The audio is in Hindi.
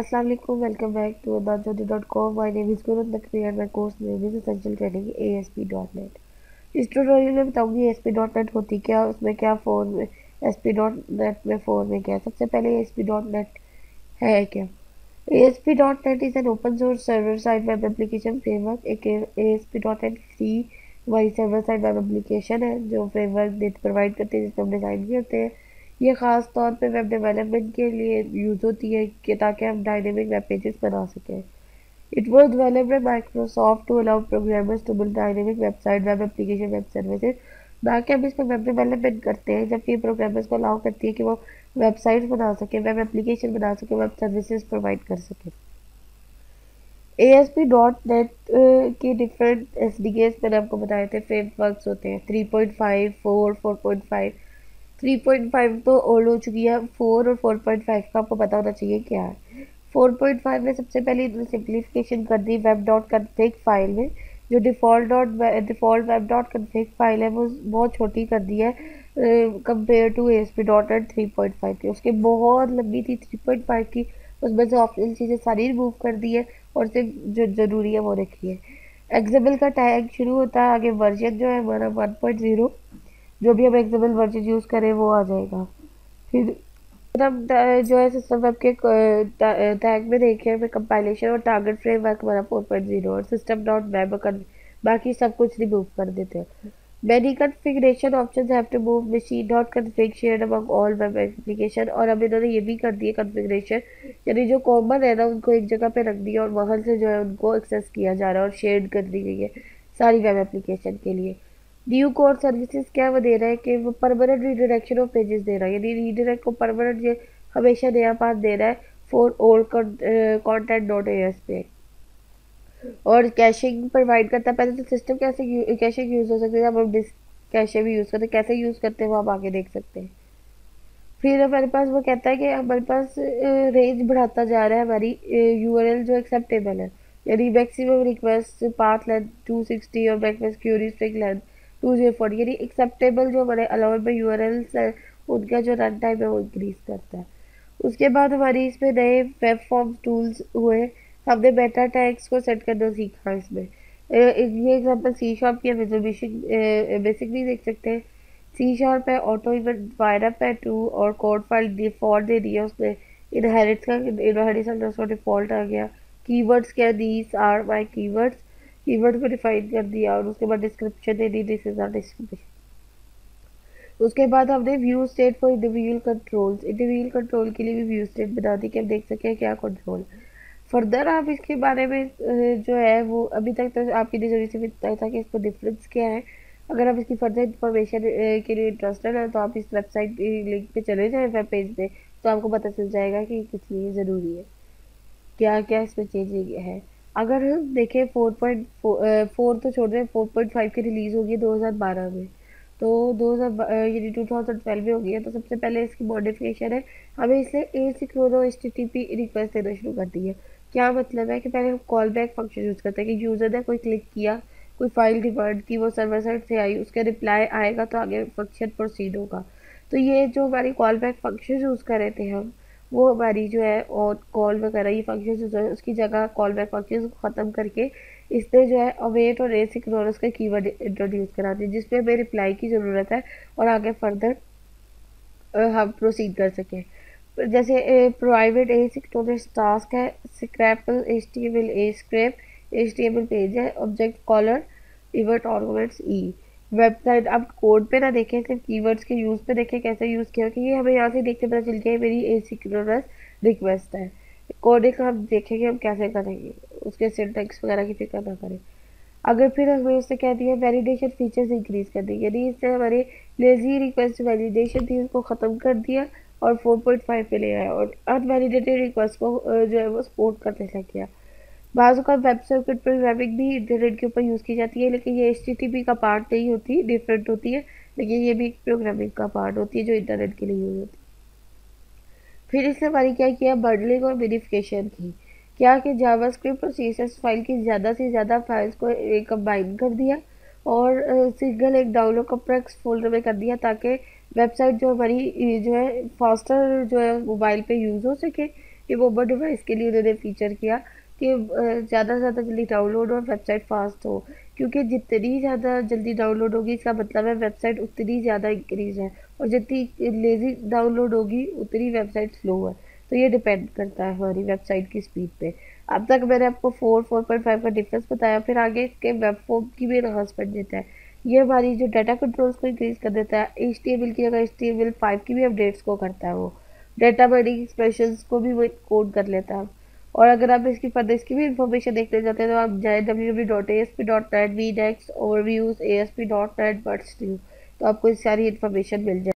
Assalamu alaikum. Welcome back to AdvanceJourney.com. My name is Gurun Nakri and my course name is Essential Training ASP.NET. इस ट्यूटोरियल में बताऊंगी ASP.NET होती क्या, उसमें क्या फोन में ASP.NET में फोन में क्या। सबसे पहले ASP.NET है क्या। ASP.NET is an open source server side web application framework. एक ASP.NET फ्री वही सर्वर साइड वेब एप्लीकेशन है जो फ्रेमवर्क प्रोवाइड करते हैं जिसमें हम डिज़ाइन भी होते हैं। ये ख़ास तौर पे वेब डेवलपमेंट के लिए यूज़ होती है कि ताकि हम डायनेमिक वेब पेजेस बना सकें। It was developed by Microsoft to allow programmers to build dynamic website web application web services. बाकी हम इसमें वेब डेवलपमेंट करते हैं जबकि प्रोग्रामर्स को अलाउ करती है कि वो वेबसाइट्स बना सके, वेब एप्लीकेशन बना सके, वेब सर्विसेज प्रोवाइड कर सके। ASP.NET के डिफरेंट SDKs मैंने आपको बताए थे, फ्रेमवर्क्स होते हैं 3.5, 4, 4.5। 3.5 तो ओल्ड हो चुकी है, 4 और 4.5 का आपको पता होना चाहिए क्या है। 4.5 में सबसे पहले सिंप्लीफिकेशन कर दी वेब डॉट कन्फिग फाइल में। जो default web dot config file है वो बहुत छोटी कर दी है कंपेयर टू ASP.NET 3.5 की। उसके बहुत लंबी थी 3.5 की, उसमें से ऑप्शनल चीज़ें सारी रिमूव कर दी है और सिर्फ जो ज़रूरी है वो रखी है। एक्सेबल का टैग शुरू होता है, आगे वर्जन जो है हमारा 1.0, जो भी हम एक्सेबल वर्जन यूज़ करें वो आ जाएगा। फिर हम जो है सिस्टम वेब के टैग में देखें, हमें कंपाइलेशन और टारगेट फ्रेमवर्क हमारा 4.0 और सिस्टम डॉट वेब बाकी सब कुछ रिमूव कर देते हैं। Many configuration options have to move machine.config shared among all web application। और अब इन्होंने ये भी कर दिया कॉन्फ़िगरेशन, यानी जो कॉमन है ना उनको एक जगह पे रख दिया और वहाँ से जो है उनको एक्सेस किया जा रहा है और शेयर कर दी गई है सारी वेब एप्लीकेशन के लिए। न्यू कोर सर्विसेज क्या वो दे रहा है कि वो परमानेंट रीडायरेक्शन ऑफ पेजेस दे रहा है, यानी रीडायरेक्ट को परमानेंट ये हमेशा नया पाथ दे रहा है for old content dot ASP। और कैशिंग प्रोवाइड करता है। पहले तो सिस्टम कैशिंग यूज़ हो सकती है, अब हम डिस्क कैशे भी यूज़ करते हैं। कैसे यूज़ करते हैं वो आप आगे देख सकते हैं। फिर हमारे पास वो कहता है कि हमारे पास रेंज बढ़ाता जा रहा है हमारी URL जो एक्सेप्टेबल है, यानी मैक्सिमम रिक्वेस्ट पाथ लेंथ 260 और मैक्सिमम क्यूरी स्ट्रिंग लेंथ 204, यानी एक्सेप्टेबल जो हमारे अलाउेबल URLs है उनका जो रन टाइम है वो इंक्रीज करता है। उसके बाद हमारी इसमें नए वेब फॉर्म टूल्स हुए। हमने मेटा टैग्स को सेट करना सीखा इसमें। ये एग्जांपल C# की हम रिजोल्यूशन बेसिक भी देख सकते हैं। C# है, ऑटो इवेंट वायरअप है 2 और कोड फाइल डिफॉल्ट दे दिया उसने। इनहेरिटेंस डिफॉल्ट आ गया। कीवर्ड्स क्या, these are my keywords, keyword को डिफाइन कर दिया और उसके बाद डिस्क्रिप्शन दे दी, दिस इज आर डिस्क्रिप्शन। उसके बाद हमने view state for individual controls, individual control के लिए भी व्यू स्टेट बना दी कि हम देख सकें क्या कंट्रोल। फर्दर आप इसके बारे में जो है वो अभी तक तो आपकी नज़रिए से बताया था कि इसको डिफरेंस क्या है। अगर आप इसकी फर्दर इंफॉर्मेशन के लिए इंटरेस्टेड है तो आप इस वेबसाइट लिंक पे चले जाएं वेब पेज पे, तो आपको पता चल जाएगा कि किस लिए ज़रूरी है, क्या क्या इसमें चेंजिंग है। अगर हम देखें 4.4 तो छोड़ दें, 4.5 की रिलीज़ होगी 2012 में, तो 2012 में हो गई है। तो सबसे पहले इसकी मॉडिफिकेशन है, हमें इसने एसिंक्रोनस HTTP रिक्वेस्ट देना शुरू कर दी है। क्या मतलब है कि पहले हम कॉल बैक फंक्शन यूज़ करते हैं कि यूज़र ने कोई क्लिक किया, कोई फाइल डिमांड की, वो सर्वर साइड से आई, उसका रिप्लाई आएगा तो आगे फंक्शन प्रोसीड होगा। तो ये जो हमारी कॉल बैक फंक्शन यूज़ कर रहे थे हम, वो हमारी जो है और कॉल वगैरह ये फंक्शन जो है उसकी जगह कॉल बैक फंक्शन को ख़त्म करके इसने जो है अवेट और एसिंक्रोनस का कीवर्ड इंट्रोड्यूस करा दिया जिसमें हमें रिप्लाई की ज़रूरत है और आगे फर्दर हम प्रोसीड कर सकें। जैसे प्राइवेट एसिंक्रोनस टास्क है, scrapple HTML scrape HTML page है, object caller event arguments website. आप कोड पे ना देखें, सिर्फ कीवर्ड्स के यूज़ पे देखें कैसे यूज़ किया, कि ये हमें यहाँ से देखते पता चल गया मेरी एसिंक्रोनस रिक्वेस्ट है। कोडिंग हम देखेंगे हम कैसे करेंगे, उसके सिंटैक्स वगैरह की फिक्र ना करें। अगर फिर हमें उससे कह दिया वैलिडेशन फीचर्स इंक्रीज कर दी, यानी इससे हमारे लेजी रिक्वेस्ट वैलिडेशन थी उसको ख़त्म कर दिया और 4.5 पे ले आया और अनवैलिडेटेड रिक्वेस्ट को जो है वो सपोर्ट करने लग गया। बाज़ का वेब सर्किट प्रोग्रामिंग भी इंटरनेट के ऊपर यूज़ की जाती है, लेकिन ये HTTP का पार्ट नहीं होती, डिफरेंट होती है, लेकिन ये भी प्रोग्रामिंग का पार्ट होती है जो इंटरनेट के लिए यूज़ होती है। फिर इसने हमारी क्या किया, बंडलिंग और मिनिफिकेशन की। क्या कि जावास्क्रिप्ट और CSS फाइल की ज़्यादा से ज़्यादा फाइल्स को कंबाइन कर दिया और सिंगल एक डाउनलोड कॉम्प्लेक्स फोल्डर में कर दिया ताकि वेबसाइट जो हमारी जो है फास्टर जो है मोबाइल पे यूज़ हो सके, कि मोबाइल डिवाइस के लिए उन्होंने फीचर किया कि ज़्यादा से ज़्यादा जल्दी डाउनलोड और वेबसाइट फास्ट हो, क्योंकि जितनी ज़्यादा जल्दी डाउनलोड होगी इसका मतलब है वेबसाइट उतनी ज़्यादा इंक्रीज है, और जितनी लेज़ी डाउनलोड होगी उतनी वेबसाइट स्लो है। तो ये डिपेंड करता है हमारी वेबसाइट की स्पीड पे। अब तक मैंने आपको 4.5 का डिफरेंस बताया, फिर आगे इसके वेब फॉर्म की भी एनहांसमेंट देता है। ये हमारी जो डाटा कंट्रोल्स को इंक्रीज कर देता है। HTML की जगह HTML5 की भी अपडेट्स को करता है वो। डाटा बाइंडिंग एक्सप्रेशंस को भी वो कोड कर लेता है। और अगर आप इसकी फर्दर इसकी भी इंफॉर्मेशन देखना चाहते हैं तो आप जाए www.asp.net, vnext, overviews, asp.net, birds, तो आपको सारी इन्फॉर्मेशन मिल जाए।